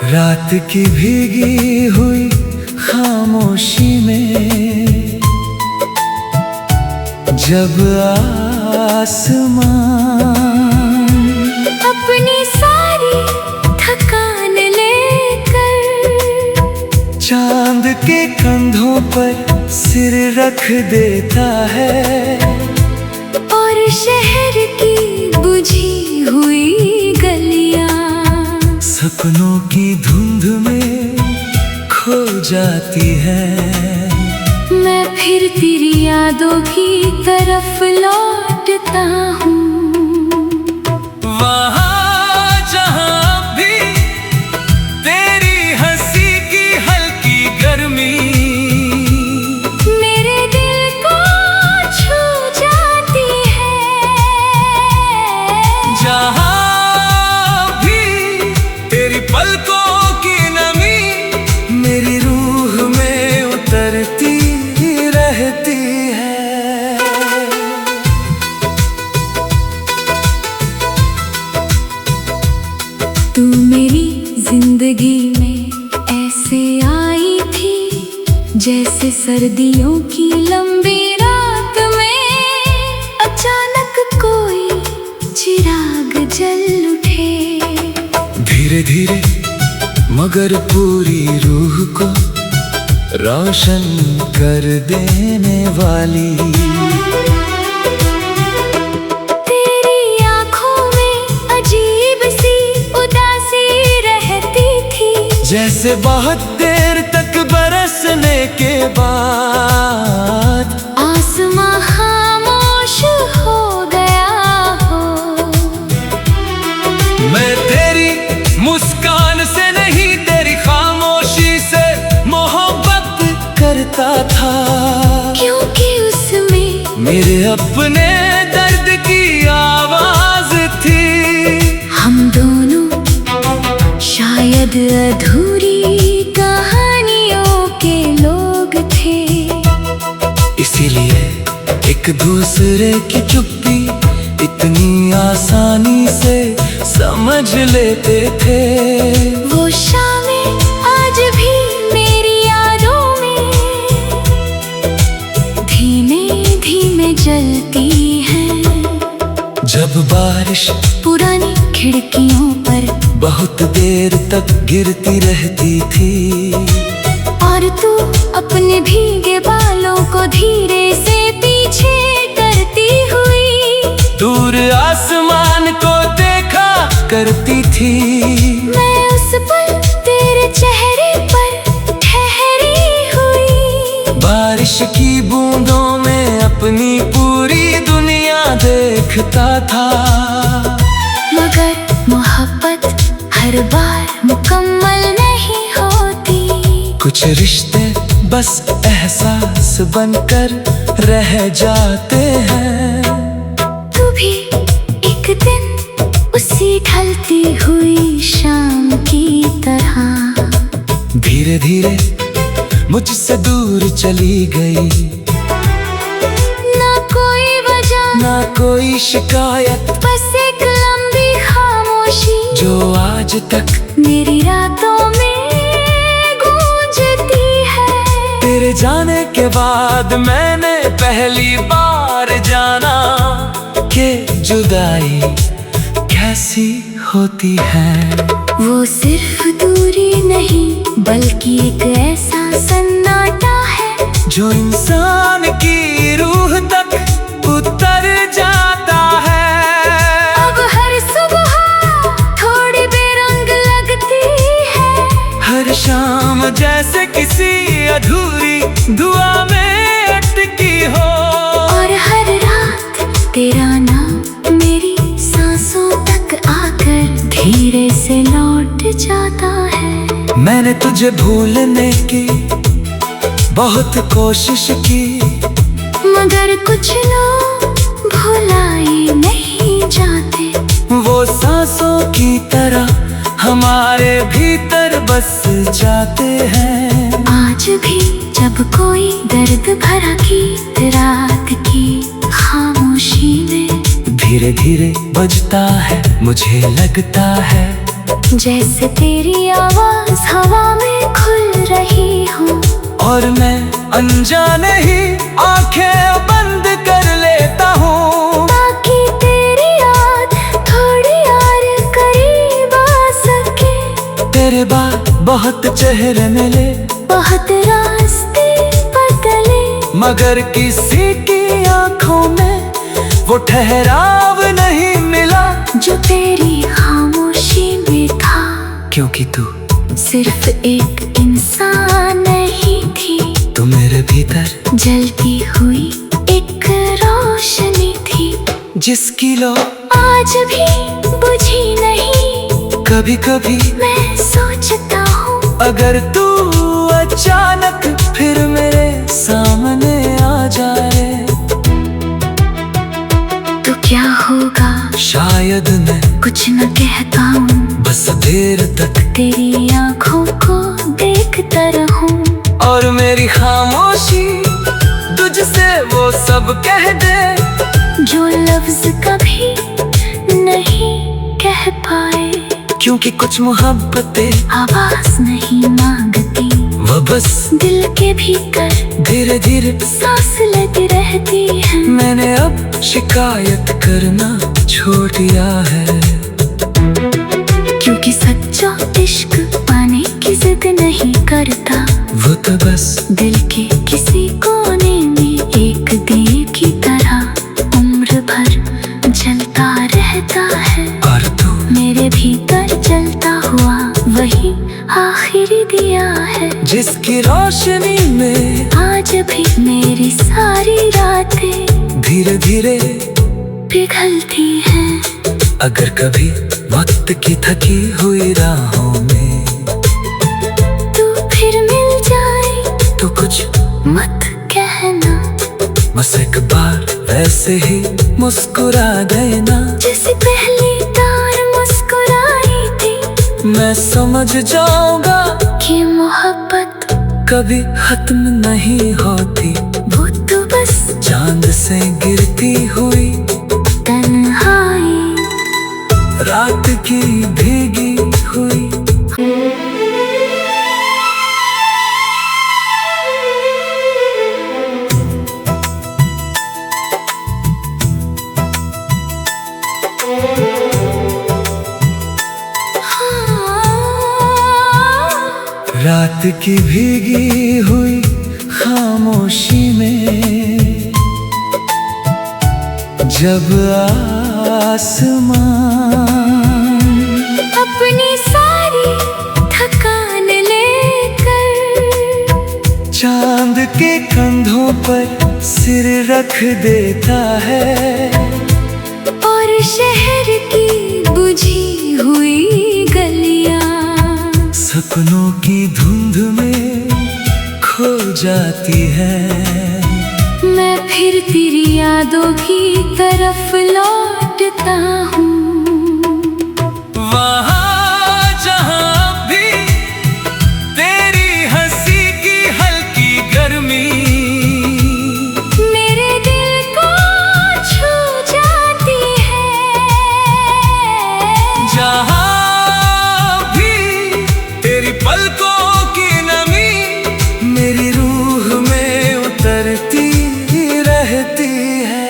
रात की भीगी हुई खामोशी में जब आसमान अपनी सारी थकान लेकर चांद के कंधों पर सिर रख देता है और शहर की बुझी हुई गलियां सपनों की धुंध में खो जाती है। मैं फिर तेरी यादों की तरफ लौटता हूँ, वहाँ जहाँ भी तेरी हंसी की हल्की गर्मी मेरे दिल को छू जाती है। जहाँ भी तेरी पलकों की नमी मेरी रूह में उतरती रहती है। तू मेरी जिंदगी में ऐसे आई थी जैसे सर्दियों की लंबी रात में अचानक कोई चिराग जल उठे। धीरे धीरे मगर पूरी रूह को रोशन कर देने वाली तेरी आंखों में अजीब सी उदासी रहती थी, जैसे बहुत देर तक बरसने के बाद आसमां खामोश हो गया हो। मैं तेरी मुस्कान से नहीं तेरी खामोशी से मोहब्बत करता था, क्योंकि उसमें मेरे अपने दर्द की आवाज थी। हम दोनों शायद अधूरी कहानियों के लोग थे, इसीलिए एक दूसरे की चुप्पी इतनी आसानी से समझ लेते थे। वो शामें आज भी मेरी यादों में धीमे धीमे जलती हैं। जब बारिश पुरानी खिड़कियों पर बहुत देर तक गिरती रहती थी और तू अपने भीगे बालों को धीरे से पीछे करती हुई दूर आसमान को देखा करती थी। मैं उस पल तेरे चेहरे पर ठहरी हुई, बारिश की बूंदों में अपनी पूरी दुनिया देखता था। मगर मोहब्बत हर बार मुकम्मल नहीं होती, कुछ रिश्ते बस एहसास बनकर रह जाते हैं। तू भी एक दिन उसी ढलती हुई शाम की तरह धीरे धीरे मुझसे दूर चली गई, ना कोई वजह ना कोई शिकायत, बस एक लंबी खामोशी जो आज तक मेरी रातों में गूंजती है। तेरे जाने के बाद मैंने पहली बार जाना कि जुदाई कैसी होती है। वो सिर्फ दूरी नहीं बल्कि एक ऐसा सन्नाटा है जो इंसान की रूह तक उतर जाता है। अब हर सुबह थोड़ी बेरंग लगती है, हर शाम जैसे किसी अधूरी दुआ में अटकी हो, और हर रात तेरा नाम मेरी सांसों तक आकर धीरे से लौट जाता है। मैंने तुझे भूलने की बहुत कोशिश की, मगर कुछ लोग भुलाए नहीं जाते, वो सांसों की तरह हमारे भीतर बस जाते हैं। आज भी जब कोई दर्द भरा गीत रात की खामोशी में धीरे धीरे बजता है, मुझे लगता है जैसे तेरी आवाज हवा में खुल रही हो। और मैं अनजाने ही आंखें बंद कर लेता हूँ, ताकि तेरी याद थोड़ी और करीब आ सके। तेरे बाद बहुत चेहरे मिले, बहुत रास्ते बदले, मगर किसी की आंखों में वो ठहराव नहीं मिला जो तेरी खामोशी में था। क्योंकि तू सिर्फ एक इंसान नहीं थी, तू मेरे भीतर जलती हुई एक रोशनी थी, जिसकी लो आज भी बुझी नहीं। कभी कभी मैं सोचता हूँ अगर तू अचानक फिर मेरे सामने आ जाए तो क्या होगा। शायद मैं कुछ न कह पाऊँ, बस देर तक तेरी आंखों को देखता रहूं। और मेरी खामोशी तुझसे वो सब कह दे जो लफ्ज कभी नहीं कह पाए। क्योंकि कुछ मोहब्बतें आवाज नहीं मांगती, वो बस दिल के भीतर धीरे धीरे सांस लेती रहती है। मैंने अब शिकायत करना छोड़ दिया है, क्योंकि सच्चा इश्क पाने की जिद नहीं करता, वो तो बस दिल के किसी कोने में एक दिए की तरह उम्र भर जलता रहता है। और तू मेरे भीतर जलता हुआ वही आखिरी दिया है, जिसकी रोशनी में आज भी मेरी सारी रातें धीरे धीरे पिघलती हैं। अगर कभी वक्त की थकी हुई राहों में तू फिर मिल जाए तो कुछ मत कहना, बस एक बार वैसे ही मुस्कुरा देना। जैसे पहली बार मुस्कुराई थी। मैं समझ जाऊंगा कि मोहब्बत कभी खत्म नहीं होती, वो तो बस चांद से गिरती हुई तन्हाई रात की भीगी हुई। रात की भीगी हुई खामोशी में जब आसमान अपनी सारी थकान लेकर चांद के कंधों पर सिर रख देता है, और शहर की बुझी हुई गलियां सपनों की धुंध में खो जाती है। मैं फिर तेरी यादों की तरफ लौटता हूँ। वहाँ जहाँ भी तेरी हंसी की हल्की गर्मी मेरे दिल को छू जाती है। जहाँ भी तेरी पलकों की नमी मेरी रूह में उतरती रहती है।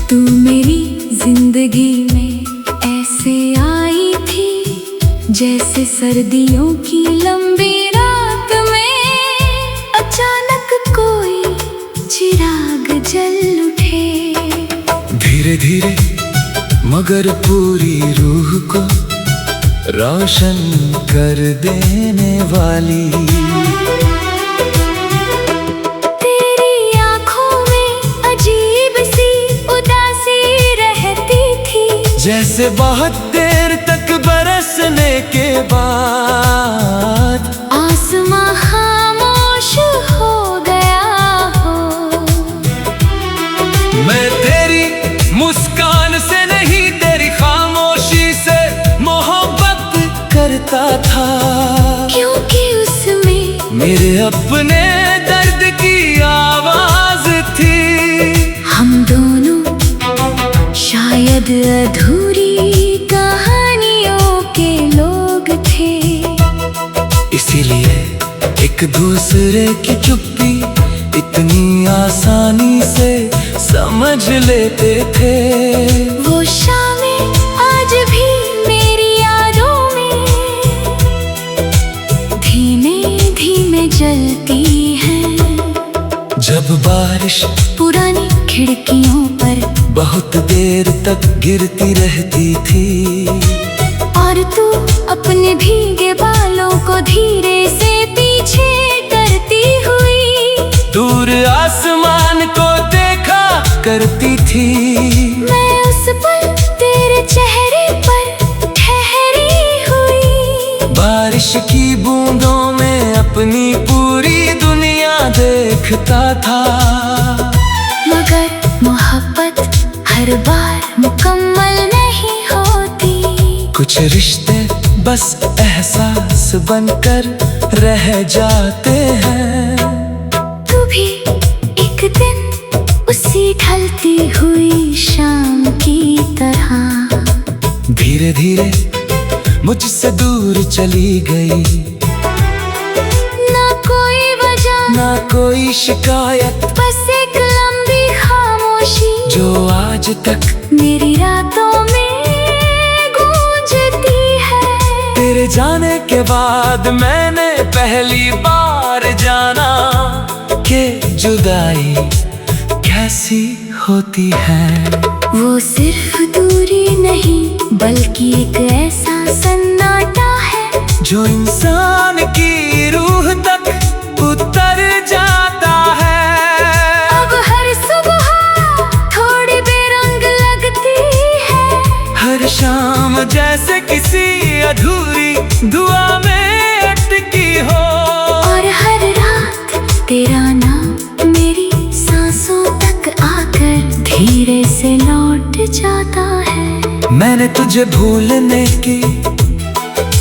तू मेरी जिंदगी में ऐसे आई थी जैसे सर्दियों की लंबी रात में अचानक कोई चिराग जल उठे। धीरे धीरे मगर पूरी रूह को रोशन कर देने वाली तेरी आंखों में अजीब सी उदासी रहती थी, जैसे बहुत देर तक बरसने के बाद आसमां खामोश हो गया हो। मैं तेरी मुस्कान से नहीं तेरी खामोशी से मोहब्बत करता था, क्योंकि उसमें मेरे अपने दर्द की आवाज थी। हम दोनों शायद अधूरी कहानियों के लोग थे, इसीलिए एक दूसरे की चुप्पी इतनी आसानी से समझ लेते थे। वो शामें आज भी मेरी यादों में धीमे धीमे जलती हैं। जब बारिश पुरानी खिड़कियों पर बहुत देर तक गिरती रहती थी, और तू अपने भीगे बालों को धीरे से पीछे करती हुई दूर आसमान को देखा करती थी। मैं उस पल तेरे चेहरे पर ठहरी हुई, बारिश की बूंदों में अपनी पूरी दुनिया देखता था। मगर मोहब्बत हर बार मुकम्मल नहीं होती, कुछ रिश्ते बस एहसास बनकर रह जाते हैं। तू भी एक दिन उसी ढलती हुई शाम की तरह धीरे धीरे मुझसे दूर चली गई, ना कोई वजह ना कोई शिकायत, बस एक लंबी खामोशी जो आज तक मेरी रातों में गूंजती है। तेरे जाने के बाद मैंने पहली बार जाना कि जुदाई कैसी होती है। वो सिर्फ दूरी नहीं बल्कि एक ऐसा सन्नाटा है जो इंसान की रूह तक उतर जाता है। अब हर सुबह थोड़ी बेरंग लगती है, हर शाम जैसे किसी अधूरी दुआ में अटकी हो, और हर रात तेरा नाम मेरी सांसों तक आकर धीरे से लौट जाता है। मैंने तुझे भूलने की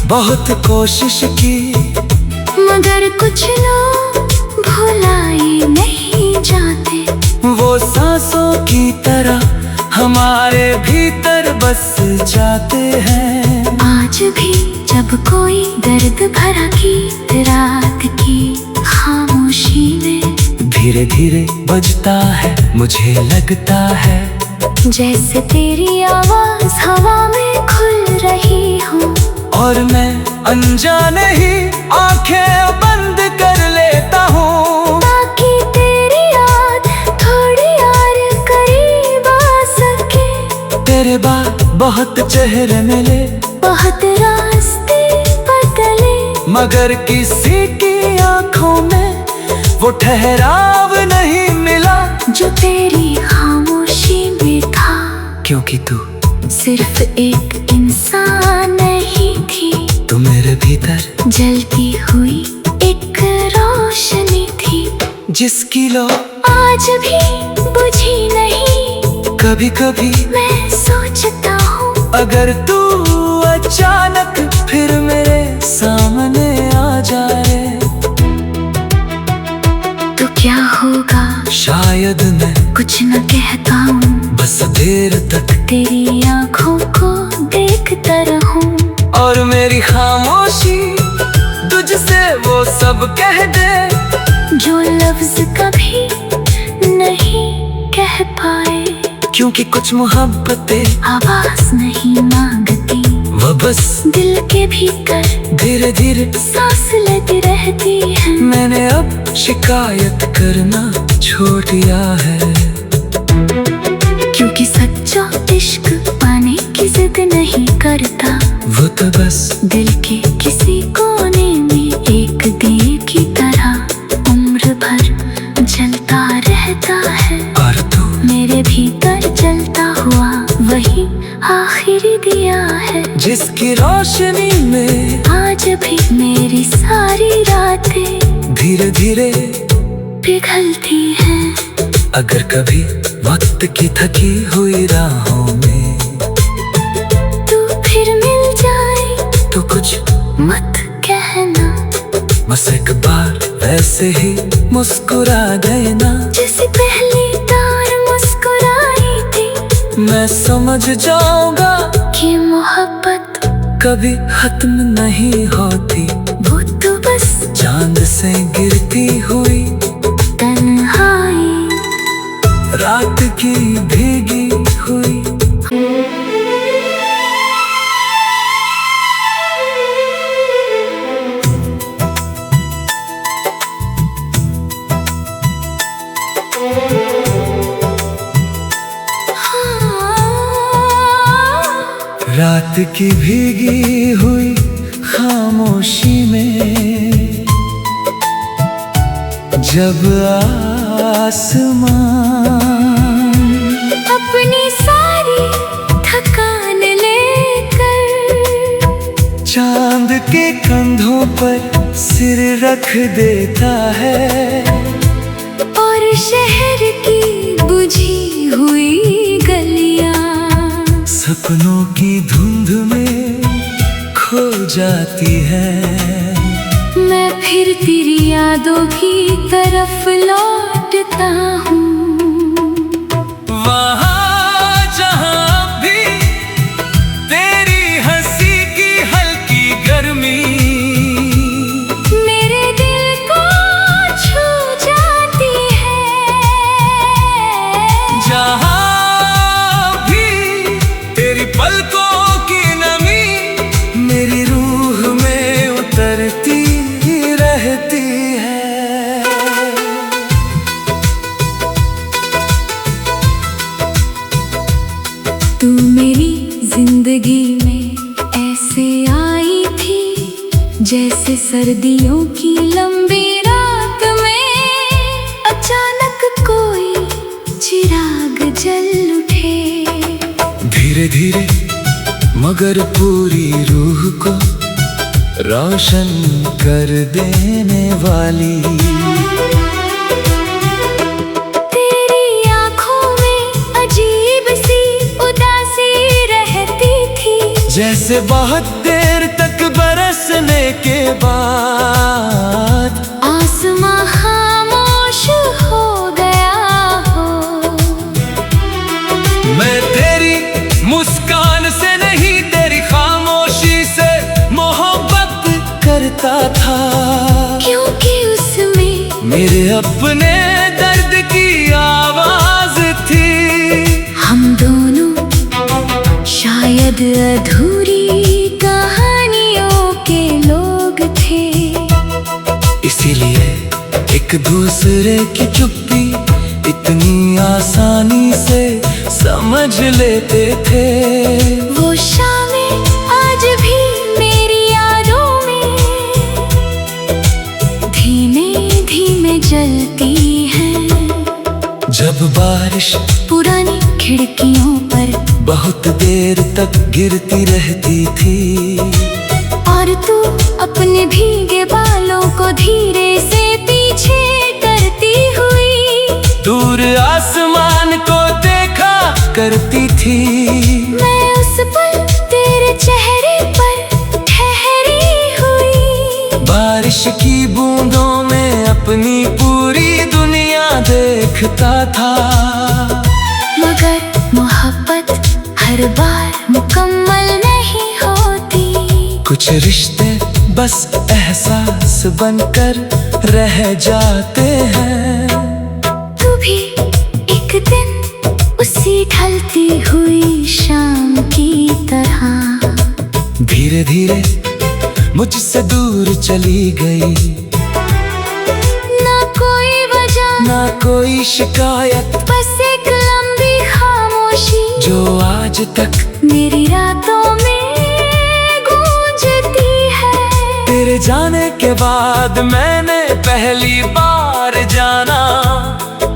बहुत कोशिश की, मगर कुछ लोग भुलाए नहीं जाते, वो सांसों की तरह हमारे भीतर बस जाते हैं। आज भी जब कोई दर्द भरा गीत रात की खामोशी में धीरे धीरे बजता है, मुझे लगता है जैसे तेरी आवाज हवा में खुल रही हो, और मैं अनजाने ही आंखें बंद कर लेता हूँ, ताकि तेरी याद थोड़ी और करीब आ सके। तेरे बाद बहुत चेहरे मिले, बहुत रास्ते बदले, मगर किसी की आंखों में वो ठहराव नहीं मिला जो तेरी खामोशी में था। क्योंकि तू सिर्फ एक इंसान नहीं थी, तू मेरे भीतर जलती हुई एक रोशनी थी, जिसकी लो आज भी बुझी नहीं। कभी कभी मैं सोचता हूँ अगर तू अचानक फिर मेरे सामने आ जाए तो क्या होगा, शायद मैं कुछ न कहता हूँ, बस देर तक तेरी आंखों को देखता रहूं, और मेरी खामोशी तुझसे वो सब कह दे जो लफ्ज कभी नहीं कह पाए। क्योंकि कुछ मोहब्बतें आवाज नहीं मांगती, वो बस दिल के भीतर धीरे धीरे सांस लेती रहती है। मैंने अब शिकायत करना छोड़ दिया है, क्योंकि सच्चा इश्क पाने की जिद नहीं करता, वो तो बस दिल के किसी कोने में एक दिए की तरह उम्र भर जलता रहता है। और तू मेरे भीतर जलता हुआ वही आखिरी दिया है, जिसकी रोशनी में आज भी मेरी सारी रातें धीरे धीरे पिघलती हैं। अगर कभी वक्त की थकी हुई राहों में तू फिर मिल जाए तो कुछ मत कहना, बस एक बार वैसे ही मुस्कुरा देना, जैसे पहली बार मुस्कुराई थी। मैं समझ जाऊंगा कि मोहब्बत कभी खत्म नहीं होती। वो तो बस चांद से गिरती हुई तन्हाई, रात की भीगी हुई। रात की भीगी हुई खामोशी में जब आसमां अपनी सारी थकान लेकर चांद के कंधों पर सिर रख देता है, और शहर की बुझी हुई गलियां सपनों की धुंध में खो जाती है। मैं फिर तेरी यादों की तरफ लौटता हूँ। वहाँ जहाँ भी तेरी हंसी की हल्की गर्मी मेरे दिल को छू जाती है। जहाँ पलकों की नमी मेरी रूह में उतरती रहती है। तू मेरी जिंदगी में ऐसे आई थी जैसे सर्दियों की लंबी रात में अचानक कोई चिराग जल उठे। धीरे धीरे मगर पूरी रूह को रोशन कर देने वाली तेरी आंखों में अजीब सी उदासी रहती थी, जैसे बहुत देर तक बरसने के बाद आसमां खामोश हो गया हो। मैं तेरी मुस्कान से नहीं तेरी खामोशी से मोहब्बत करता था, क्योंकि उसमें मेरे अपने दर्द की आवाज थी। हम दोनों शायद अधूरी कहानियों के लोग थे, इसीलिए एक दूसरे की चुप्पी इतनी आसानी से समझ लेते थे। वो शामें आज भी मेरी यादों में धीमे धीमे जलती हैं। जब बारिश पुरानी खिड़कियों पर बहुत देर तक गिरती रहती थी, और तू अपने भीगे बालों को धीरे से पीछे करती हुई दूर आसमान को देखा करती थी। मैं उस पल तेरे चेहरे पर ठहरी हुई, बारिश की बूंदों में अपनी पूरी दुनिया देखता था। मगर मोहब्बत हर बार मुकम्मल नहीं होती, कुछ रिश्ते बस एहसास बनकर रह जाते हैं। तू भी एक दिन उसी ढलती हुई शाम की तरह धीरे धीरे मुझसे दूर चली गई, ना कोई वजह ना कोई शिकायत, बस एक लंबी खामोशी जो आज तक मेरी रातों में गूंजती है। तेरे जाने के बाद मैंने पहली बार जाना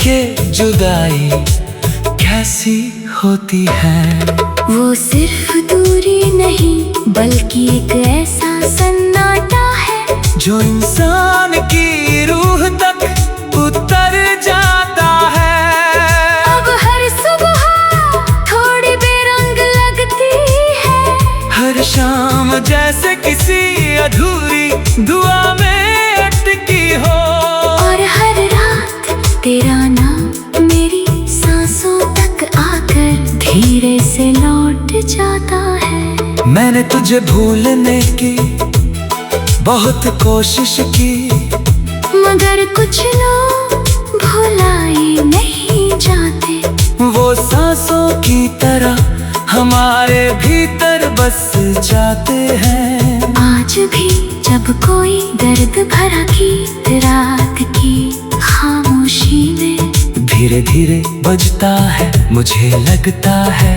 कि जुदाई कैसी होती है। वो सिर्फ दूरी नहीं बल्कि एक ऐसा सन्नाटा है जो इंसान की रूह तक उतर जाता है। अब हर सुबह थोड़ी बेरंग लगती है, हर शाम जैसे किसी अधूरी दुआ में अटकी हो, और हर रात तेरा नाम मेरी सांसों तक आकर धीरे से लौट जाता है। मैंने तुझे भूलने की बहुत कोशिश की, मगर कुछ लोग भुलाए नहीं जाते। वो सांसों की तरह हमारे भीतर बस जाते हैं। आज भी जब कोई दर्द भरा गीत रात की खामोशी में धीरे धीरे बजता है, मुझे लगता है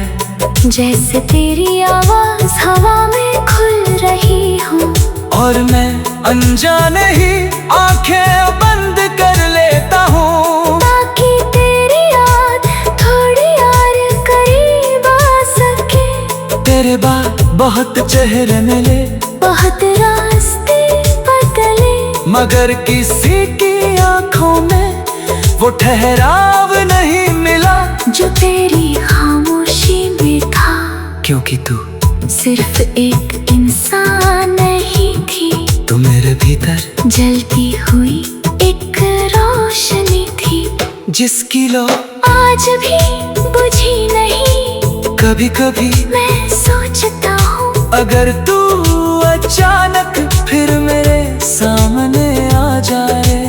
जैसे तेरी आवाज हवा में खुल रही हो। और मैं अनजाने ही आंखें बंद कर लेता हूँ, ताकि तेरी याद थोड़ी और करीब आ सके। तेरे बाद बहुत चेहरे मिले, बहुत रास्ते बदले, मगर किसी की आंखों में वो ठहराव नहीं मिला जो तेरी खामोशी में था। क्योंकि तू सिर्फ एक इंसान नहीं थी, तू मेरे भीतर जलती हुई एक रोशनी थी, जिसकी लो आज भी बुझी नहीं। कभी कभी मैं सोचता हूँ अगर तू अचानक फिर मेरे सामने आ जाए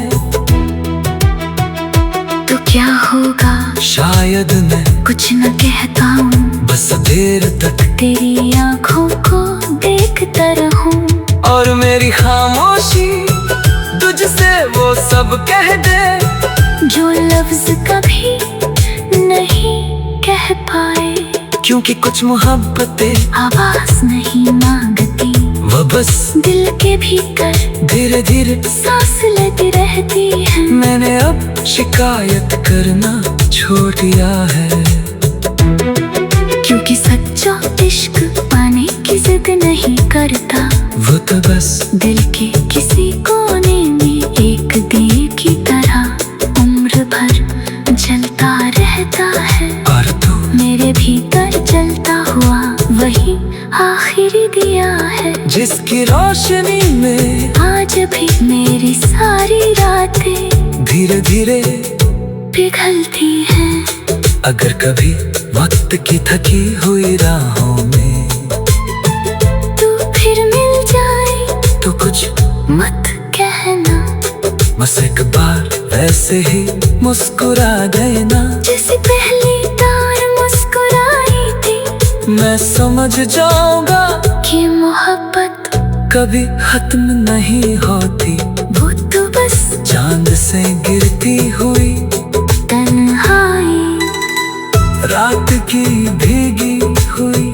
तो क्या होगा। शायद मैं कुछ न कहता हूँ, बस देर तक तेरी आंखों को देखता रहूं। और मेरी खामोशी तुझसे वो सब कह दे जो लफ्ज कभी नहीं कह पाए। क्योंकि कुछ मोहब्बतें आवाज नहीं मांगती, वो बस दिल के भीतर धीरे धीरे सांस लेती रहती है। मैंने अब शिकायत करना छोड़ दिया है, क्योंकि सच्चा इश्क पाने की जिद नहीं करता, वो तो बस दिल के किसी कोने में एक दिए की तरह उम्र भर जलता रहता है। और तू मेरे भीतर जलता हुआ वही आखिरी दिया है, जिसकी रोशनी में आज भी मेरी सारी रातें धीरे धीरे पिघलती हैं। अगर कभी वक्त की थकी हुई राहों में तू फिर मिल जाए तो कुछ मत कहना, बस एक बार वैसे ही मुस्कुरा देना। जैसे पहली बार मुस्कुराई थी। मैं समझ जाऊंगा कि मोहब्बत कभी खत्म नहीं होती, वो तो बस चांद से गिरती हुई तन्हाई। रात की भीगी हुई।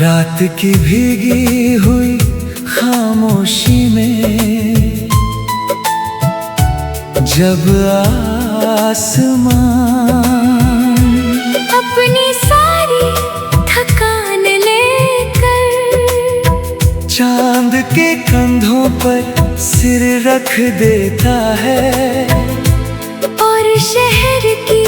रात की भीगी हुई खामोशी में जब आसमान अपनी सारी थकान लेकर चांद के कंधों पर सिर रख देता है और शहर की